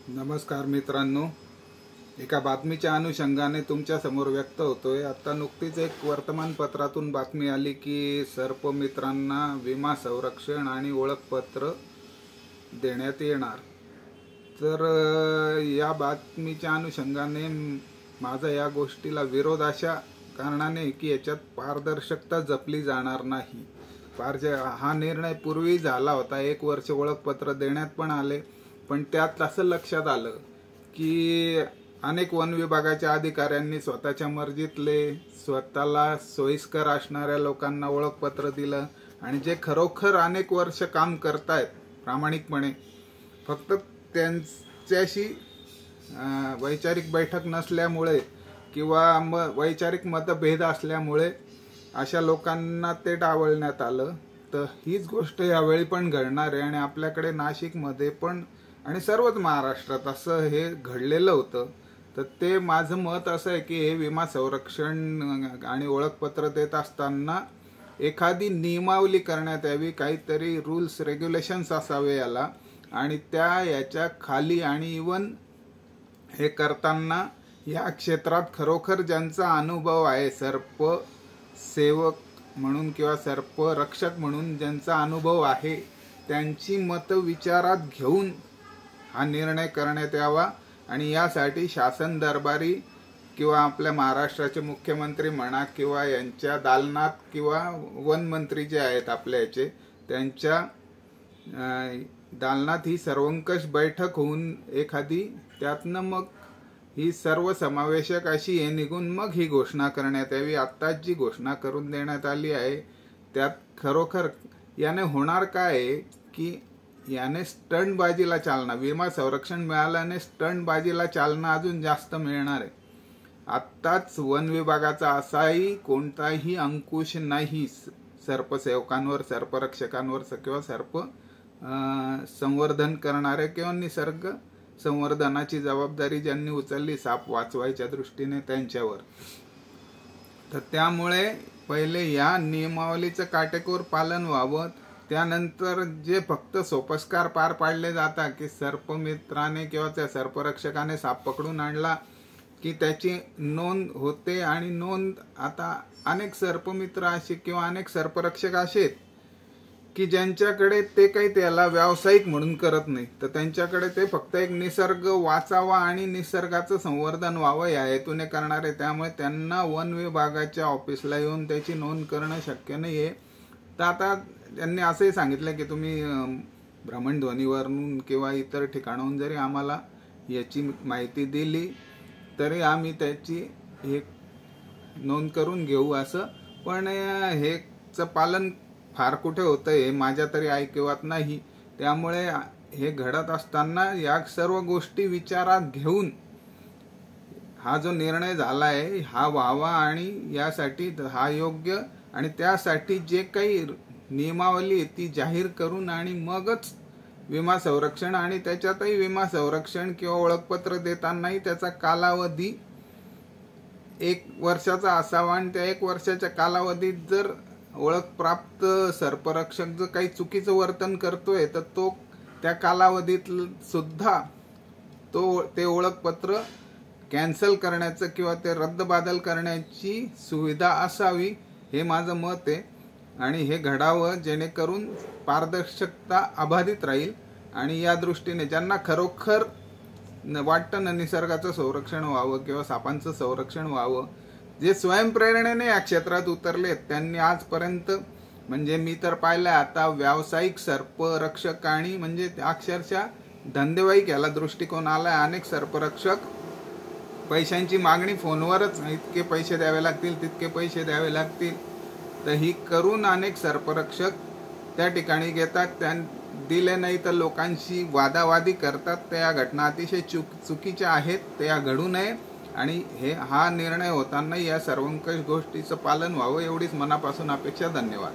नमस्कार मित्रांनो, एका बातमीच्या अनुषंगाने तुमच्या समोर व्यक्त होतोय। आता नुकतीच एक वर्तमानपत्रातून बातमी आली की सर्प मित्रांना विमा संरक्षण आणि ओळखपत्र देण्यात येणार। तर या बातमीच्या अनुषंगाने माझा या गोष्टीला विरोध अशा कारणाने की याच्यात पारदर्शकता जपली जाणार नाही। हा निर्णय पूर्वी झाला होता, 1 वर्ष ओळखपत्र देण्यात पण आले, पण त्यात असं लक्षात आलं की अनेक वन विभागाच्या अधिकाऱ्यांनी स्वतःच्या मर्जीतले स्वतःला सोयीस्कर असणाऱ्या लोकांना ओळखपत्र दिलं आणि जे खरोखर अनेक वर्ष काम करतायत प्रामाणिकपणे, फक्त त्यांच्याशी वैचारिक बैठक नसल्यामुळे किंवा वैचारिक मतभेद असल्यामुळे अशा लोकांना ते डावलण्यात आलं। तर हीच गोष्ट यावेळी पण घडणार आहे आणि आपल्याकडे नाशिकमध्ये पण आणि सर्वच महाराष्ट्रात असं हे घडलेलं होतं। तर ते माझं मत असं आहे की हे विमा संरक्षण आणि ओळखपत्र देत असताना एखादी नियमावली करण्यात यावी, काहीतरी रूल्स रेग्युलेशन्स असावे याला, आणि याच्या खाली आणि इवन हे करताना या क्षेत्रात खरोखर ज्यांचा अनुभव आहे, सर्प सेवक म्हणून किंवा सर्प रक्षक म्हणून ज्यांचा अनुभव आहे, त्यांची मतं विचारात घेऊन हा निर्णय करण्यात यावा। आणि यासाठी शासन दरबारी किंवा आपल्या महाराष्ट्राचे मुख्यमंत्री म्हणा किंवा यांच्या दालनात किंवा वन मंत्री जे आहेत आपल्या याचे, त्यांच्या दालनात ही सर्वंकष बैठक होऊन एखादी त्यातनं मग ही सर्वसमावेशक अशी हे निघून मग ही घोषणा करण्यात यावी। आत्ताच जी घोषणा करून देण्यात आली आहे त्यात खरोखर याने होणार काय की याने स्टंटबाजीला चालना, विमा संरक्षण मिळाल्याने स्टंटबाजीला चालना अजून जास्त मिळणार आहे। आत्ताच वन विभागाचा असाही कोणताही अंकुश नाही सर्पसेवकांवर, सर्परक्षकांवर किंवा सर्प संवर्धन करणारे किंवा निसर्ग संवर्धनाची जबाबदारी ज्यांनी उचलली साप वाचवायच्या दृष्टीने त्यांच्यावर। तर त्यामुळे पहिले या नियमावलीचं काटेकोर पालन व्हावं। त्यानंतर जे फक्त सोपस्कार पार पाडले जातात की सर्पमित्राने किंवा त्या सर्परक्षकाने साप पकडून आणला की त्याची नोंद होते, आणि नोंद आता अनेक सर्पमित्र असे किंवा अनेक सर्परक्षक असे की ज्यांच्याकडे ते काही त्याला व्यावसायिक म्हणून करत नाही, तर त्यांच्याकडे ते फक्त एक निसर्ग वाचावा आणि निसर्गाचं संवर्धन व्हावं या हेतूने करणारे, त्यामुळे त्यांना वन विभागाच्या ऑफिसला येऊन त्याची नोंद करणं शक्य नाही आहे। तर आता त्यांनी असंही सांगितलं की तुम्ही भ्रमणध्वनीवरून किंवा इतर ठिकाणाहून जरी आम्हाला याची माहिती दिली तरी आम्ही त्याची हे नोंद करून घेऊ असं, पण हेचं पालन फार कुठे होतं हे माझ्या तरी ऐकिवात नाही। त्यामुळे हे घडत असताना या सर्व गोष्टी विचारात घेऊन हा जो निर्णय झाला आहे हा व्हावा आणि यासाठी हा योग्य, आणि त्यासाठी जे काही नियमावली ती जाहीर करून आणि मगच विमा संरक्षण, आणि त्याच्यातही विमा संरक्षण किंवा ओळखपत्र देतानाही त्याचा कालावधी 1 वर्षाचा असावा, आणि त्या 1 वर्षाच्या कालावधीत जर ओळखप्राप्त सर्परक्षक जर काही चुकीचं वर्तन करतोय तर तो त्या कालावधीत सुद्धा ते ओळखपत्र कॅन्सल करण्याचं किंवा ते रद्दबादल करण्याची सुविधा असावी, हे माझं मत आहे। आणि हे घडावं जेणेकरून पारदर्शकता अबाधित राहील, आणि या दृष्टीने ज्यांना खरोखर वाटतं ना निसर्गाचं संरक्षण व्हावं किंवा सापांचं संरक्षण व्हावं, जे स्वयंप्रेरणेने या क्षेत्रात उतरलेत त्यांनी आजपर्यंत, म्हणजे मी तर पाहिलं आता व्यावसायिक सर्परक्षक आणि म्हणजे अक्षरशः धंदेवाईक याला दृष्टिकोन आलाय। अनेक सर्परक्षक पैशांची मागणी फोनवरच, इतके पैसे द्यावे लागतील तितके पैसे द्यावे लागतील, तर ही करून अनेक सर्परक्षक त्या ठिकाणी घेतात, दिले नाही तर लोकांशी वादावादी करतात। त्या घटना अतिशय चुकीच्या आहेत, त्या घडू नये, आणि हा निर्णय होताना या सर्वंकष गोष्टीचं पालन व्हावं एवढीच मनापासून अपेक्षा। धन्यवाद।